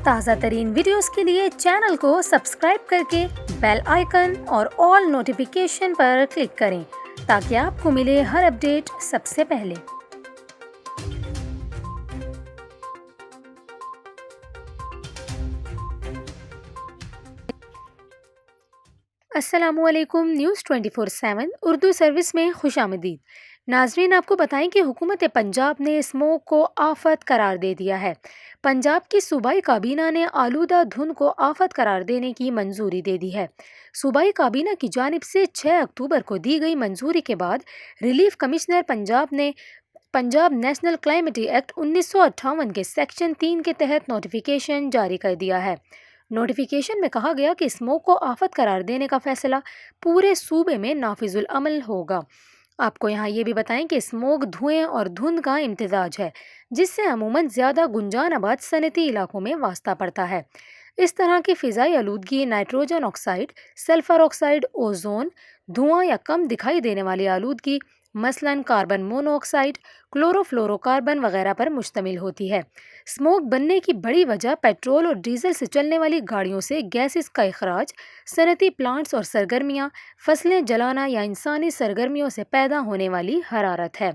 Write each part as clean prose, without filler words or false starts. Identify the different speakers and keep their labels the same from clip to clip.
Speaker 1: تازہ ترین ویڈیوز کے لیے چینل کو سبسکرائب کرکے بیل آئیکن اور آل نوٹیفیکیشن پر کلک کریں تاکہ آپ کو ملے ہر اپڈیٹ سب سے پہلے۔ السلام علیکم، نیوز 24/7 اردو سروس میں خوش آمدید۔ ناظرین، آپ کو بتائیں کہ حکومت پنجاب نے اسموگ کو آفت قرار دے دیا ہے۔ پنجاب کی صوبائی کابینہ نے آلودہ دھند کو آفت قرار دینے کی منظوری دے دی ہے۔ صوبائی کابینہ کی جانب سے 6 اکتوبر کو دی گئی منظوری کے بعد ریلیف کمشنر پنجاب نے پنجاب نیشنل کلائمیٹی ایکٹ 1958 کے سیکشن 3 کے تحت نوٹیفیکیشن جاری کر دیا ہے۔ نوٹیفیکیشن میں کہا گیا کہ اسموگ کو آفت قرار دینے کا فیصلہ پورے صوبے میں نافذ العمل ہوگا۔ آپ کو یہاں یہ بھی بتائیں کہ اسموگ دھوئیں اور دھند کا امتزاج ہے، جس سے عموماً زیادہ گنجان آباد صنعتی علاقوں میں واسطہ پڑتا ہے۔ اس طرح کی فضائی آلودگی nitrogen oxide, sulphur oxide, ozone, دھواں یا کم دکھائی دینے والی آلودگی مثلاً carbon mono oxide, chloro fluoro carbon وغیرہ پر مشتمل ہوتی ہے۔ اسموگ بننے کی بڑی وجہ پیٹرول اور ڈیزل سے چلنے والی گاڑیوں سے گیسز کا اخراج، صنعتی پلانٹس اور سرگرمیاں، فصلیں جلانا یا انسانی سرگرمیوں سے پیدا ہونے والی حرارت ہے۔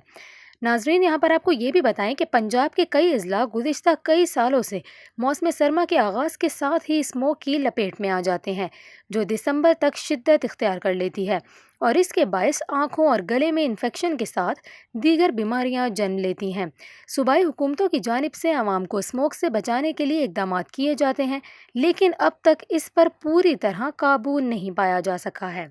Speaker 1: ناظرین، یہاں پر آپ کو یہ بھی بتائیں کہ پنجاب کے کئی اضلاع گزشتہ کئی سالوں سے موسم سرما کے آغاز کے ساتھ ہی اسموگ کی لپیٹ میں آ جاتے ہیں، جو دسمبر تک شدت اختیار کر لیتی ہے اور اس کے باعث آنکھوں اور گلے میں انفیکشن کے ساتھ دیگر بیماریاں جنم لیتی ہیں۔ صوبائی حکومتوں کی جانب سے عوام کو اسموگ سے بچانے کے لیے اقدامات کیے جاتے ہیں، لیکن اب تک اس پر پوری طرح قابو نہیں پایا جا سکا ہے۔